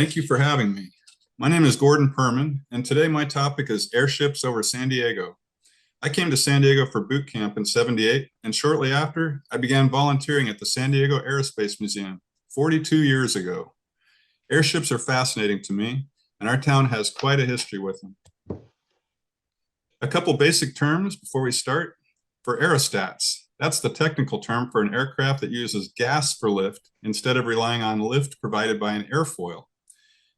thank you for having me. My name is Gordon Permann, and today my topic is airships over San Diego. I came to San Diego for boot camp in '78, and shortly after, I began volunteering at the San Diego Aerospace Museum 42 years ago. Airships are fascinating to me, and our town has quite a history with them. A couple basic terms before we start. For aerostats, that's the technical term for an aircraft that uses gas for lift instead of relying on lift provided by an airfoil.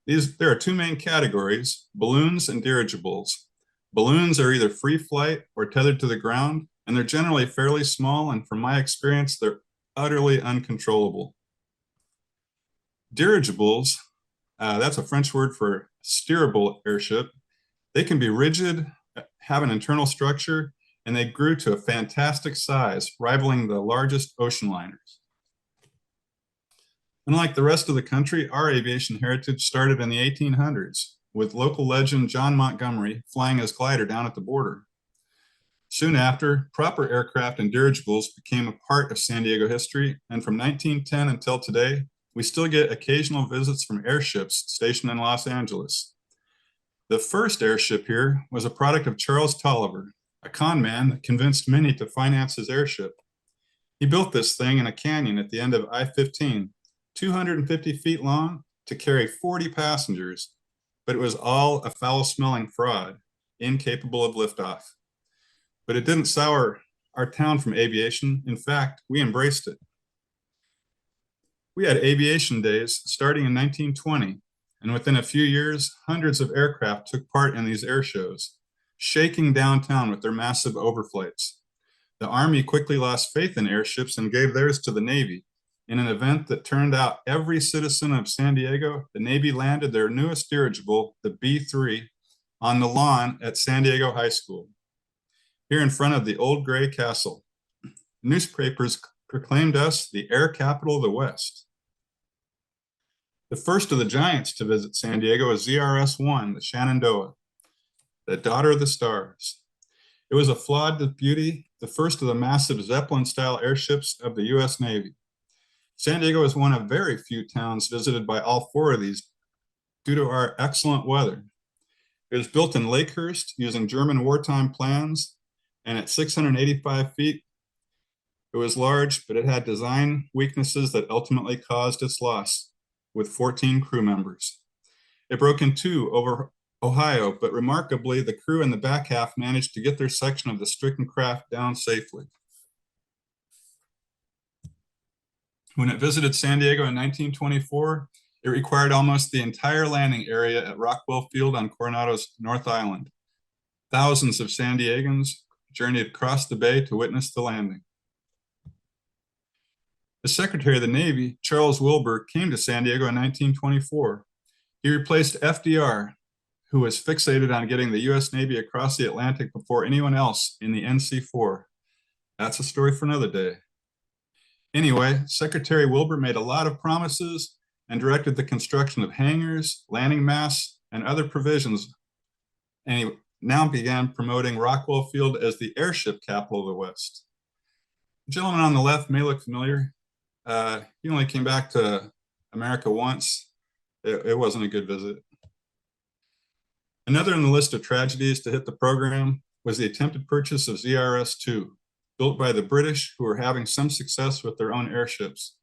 There are two main categories, balloons and dirigibles. Balloons are either free flight or tethered to the ground, and they're generally fairly small, and from my experience, they're utterly uncontrollable. Dirigibles, that's a French word for steerable airship. They can be rigid, have an internal structure, and they grew to a fantastic size, rivaling the largest ocean liners. Unlike the rest of the country, our aviation heritage started in the 1800s, with local legend John Montgomery flying his glider down at the border. Soon after, proper aircraft and dirigibles became a part of San Diego history, and from 1910 until today, we still get occasional visits from airships stationed in Los Angeles. The first airship here was a product of Charles Toliver, a con man that convinced many to finance his airship. He built this thing in a canyon at the end of I-15, 250 feet long, to carry 40 passengers, but it was all a foul-smelling fraud, incapable of liftoff. But it didn't sour our town from aviation. In fact, we embraced it. We had aviation days starting in 1920, and within a few years, hundreds of aircraft took part in these air shows, shaking downtown with their massive overflights. The Army quickly lost faith in airships and gave theirs to the Navy. In an event that turned out every citizen of San Diego, the Navy landed their newest dirigible, the B-3, on the lawn at San Diego High School, here in front of the old gray castle. Newspapers proclaimed us the air capital of the West. The first of the giants to visit San Diego was ZRS-1, the Shenandoah, the daughter of the stars. It was a flawed to beauty, the first of the massive Zeppelin-style airships of the US Navy. San Diego is one of very few towns visited by all four of these due to our excellent weather. It was built in Lakehurst using German wartime plans, and at 685 feet, it was large, but it had design weaknesses that ultimately caused its loss, with 14 crew members. It broke in two over Ohio, but remarkably, the crew in the back half managed to get their section of the stricken craft down safely. When it visited San Diego in 1924, it required almost the entire landing area at Rockwell Field on Coronado's North Island. Thousands of San Diegans journeyed across the bay to witness the landing. The Secretary of the Navy, Charles Wilbur, came to San Diego in 1924. He replaced FDR, who was fixated on getting the US Navy across the Atlantic before anyone else in the NC-4. That's a story for another day. Anyway, Secretary Wilbur made a lot of promises and directed the construction of hangars, landing masts, and other provisions. And he now began promoting Rockwell Field as the airship capital of the West. The gentleman on the left may look familiar. He only came back to America once. It wasn't a good visit. Another in the list of tragedies to hit the program was the attempted purchase of ZRS-2, built by the British, who were having some success with their own airships.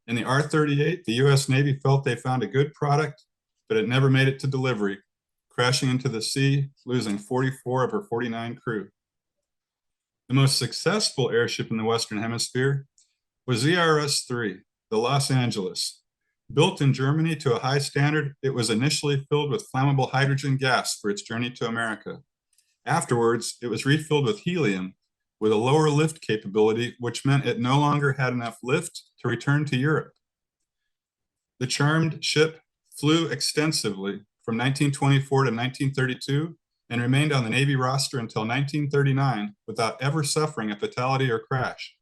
In the R-38, the US Navy felt they found a good product, but it never made it to delivery, crashing into the sea, losing 44 of her 49 crew. The most successful airship in the Western Hemisphere was ZRS-3, the Los Angeles. Built in Germany to a high standard, it was initially filled with flammable hydrogen gas for its journey to America. Afterwards, it was refilled with helium with a lower lift capability, which meant it no longer had enough lift to return to Europe. The charmed ship flew extensively from 1924 to 1932 and remained on the Navy roster until 1939 without ever suffering a fatality or crash.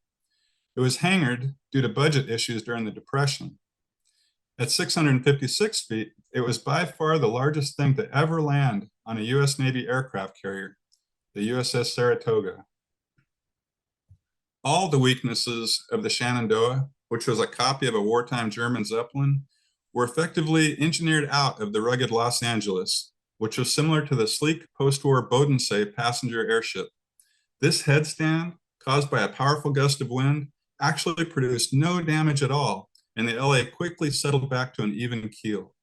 It was hangared due to budget issues during the Depression. At 656 feet, it was by far the largest thing to ever land on a US Navy aircraft carrier, the USS Saratoga. All the weaknesses of the Shenandoah, which was a copy of a wartime German Zeppelin, were effectively engineered out of the rugged Los Angeles, which was similar to the sleek post-war Bodensee passenger airship. This headstand, caused by a powerful gust of wind, actually produced no damage at all, and the LA quickly settled back to an even keel.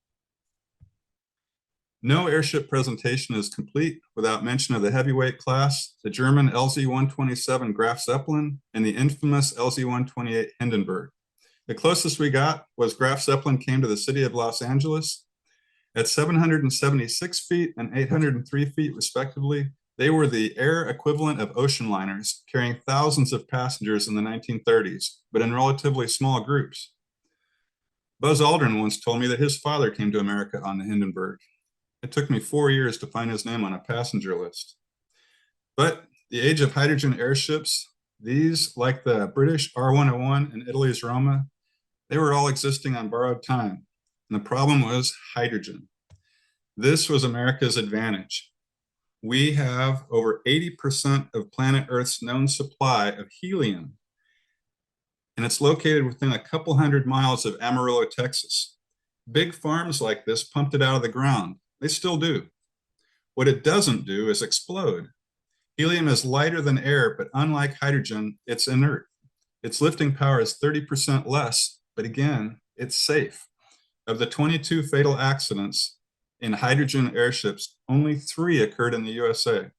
No airship presentation is complete without mention of the heavyweight class, the German LZ-127 Graf Zeppelin, and the infamous LZ-128 Hindenburg. The closest we got was Graf Zeppelin came to the city of Los Angeles. At 776 feet and 803 feet respectively, they were the air equivalent of ocean liners, carrying thousands of passengers in the 1930s, but in relatively small groups. Buzz Aldrin once told me that his father came to America on the Hindenburg. It took me 4 years to find his name on a passenger list. But the age of hydrogen airships, these, like the British R101 and Italy's Roma, they were all existing on borrowed time. And the problem was hydrogen. This was America's advantage. We have over 80% of planet Earth's known supply of helium, and it's located within a couple hundred miles of Amarillo, Texas. Big farms like this pumped it out of the ground. They still do. What it doesn't do is explode. Helium is lighter than air, but unlike hydrogen, it's inert. Its lifting power is 30% less, but again, it's safe. Of the 22 fatal accidents in hydrogen airships, only 3 occurred in the USA.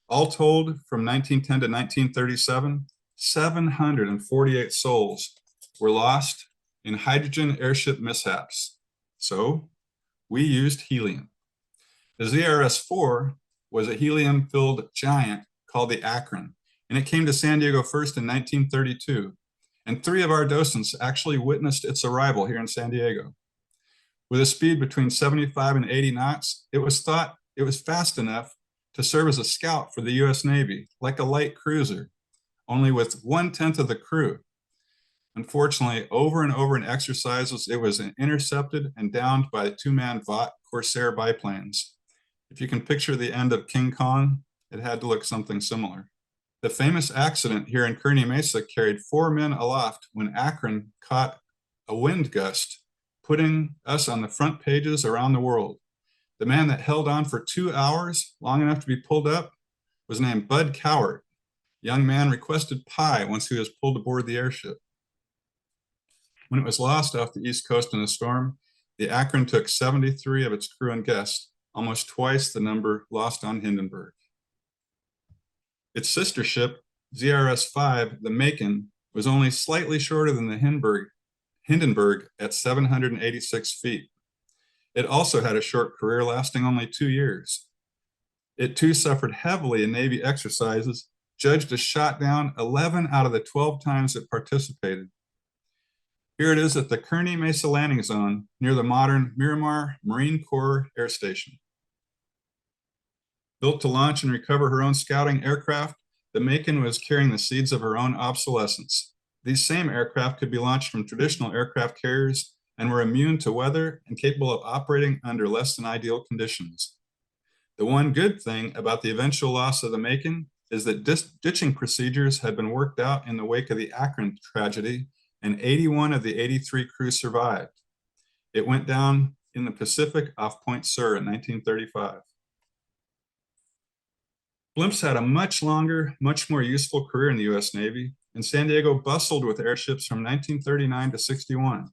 All told, from 1910 to 1937, 748 souls were lost in hydrogen airship mishaps. So we used helium. The ZRS-4 was a helium-filled giant called the Akron, and it came to San Diego first in 1932. And 3 of our docents actually witnessed its arrival here in San Diego. With a speed between 75 and 80 knots, it was thought it was fast enough to serve as a scout for the US Navy, like a light cruiser, only with 1/10 of the crew. Unfortunately, over and over in exercises, it was intercepted and downed by 2-man Vought Corsair biplanes. If you can picture the end of King Kong, it had to look something similar. The famous accident here in Kearney Mesa carried 4 men aloft when Akron caught a wind gust, putting us on the front pages around the world. The man that held on for 2 hours, long enough to be pulled up, was named Bud Cowart. Young man requested pie once he was pulled aboard the airship. When it was lost off the East Coast in a storm, the Akron took 73 of its crew and guests, almost twice the number lost on Hindenburg. Its sister ship, ZRS-5, the Macon, was only slightly shorter than the Hindenburg at 786 feet. It also had a short career lasting only 2 years. It too suffered heavily in Navy exercises, judged as shot down 11 out of the 12 times it participated. Here it is at the Kearney Mesa Landing Zone near the modern Miramar Marine Corps Air Station. Built to launch and recover her own scouting aircraft, the Macon was carrying the seeds of her own obsolescence. These same aircraft could be launched from traditional aircraft carriers and were immune to weather and capable of operating under less than ideal conditions. The one good thing about the eventual loss of the Macon is that ditching procedures had been worked out in the wake of the Akron tragedy, and 81 of the 83 crew survived. It went down in the Pacific off Point Sur in 1935. Blimps had a much longer, much more useful career in the US Navy, and San Diego bustled with airships from 1939 to 61.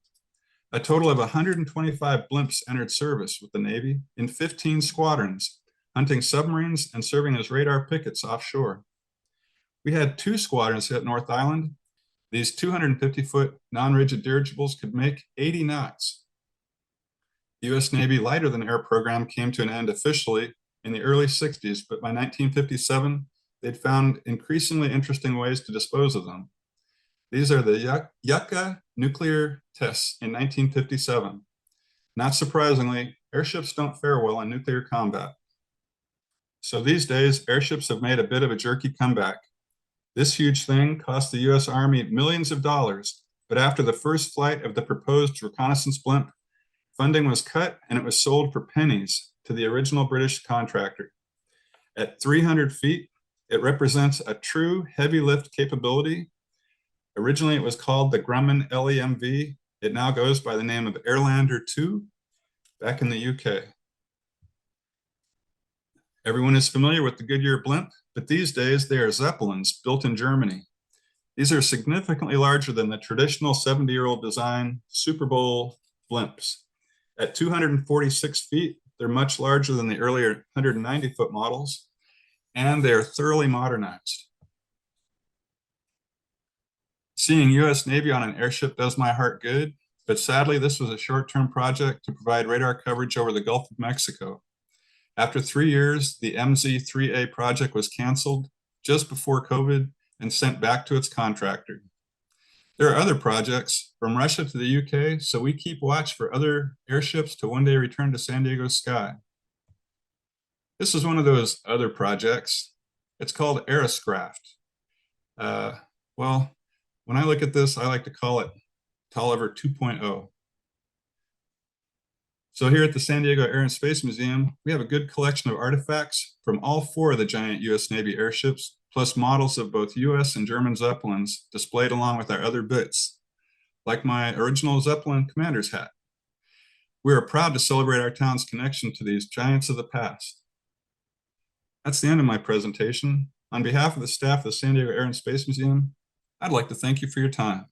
A total of 125 blimps entered service with the Navy in 15 squadrons, hunting submarines and serving as radar pickets offshore. We had 2 squadrons hit North Island. These 250-foot non-rigid dirigibles could make 80 knots. The US Navy lighter than air program came to an end officially in the early 60s, but by 1957, they'd found increasingly interesting ways to dispose of them. These are the Yucca nuclear tests in 1957. Not surprisingly, airships don't fare well in nuclear combat. So these days, airships have made a bit of a jerky comeback. This huge thing cost the US Army millions of dollars, but after the first flight of the proposed reconnaissance blimp, funding was cut and it was sold for pennies to the original British contractor. At 300 feet, it represents a true heavy lift capability. Originally, it was called the Grumman LEMV, It now goes by the name of Airlander 2 back in the UK. Everyone is familiar with the Goodyear blimp, but these days they are Zeppelins built in Germany. These are significantly larger than the traditional 70-year-old design Super Bowl blimps. At 246 feet, they're much larger than the earlier 190-foot models, and they are thoroughly modernized. Seeing US Navy on an airship does my heart good, but sadly this was a short-term project to provide radar coverage over the Gulf of Mexico. After 3 years, the MZ-3A project was canceled just before COVID and sent back to its contractor. There are other projects from Russia to the UK, so we keep watch for other airships to one day return to San Diego's sky. This is one of those other projects. It's called Aeroscraft. Well, when I look at this, I like to call it Toliver 2.0. So here at the San Diego Air and Space Museum, we have a good collection of artifacts from all 4 of the giant US Navy airships, plus models of both US and German Zeppelins displayed along with our other bits, like my original Zeppelin commander's hat. We are proud to celebrate our town's connection to these giants of the past. That's the end of my presentation. On behalf of the staff of the San Diego Air and Space Museum, I'd like to thank you for your time.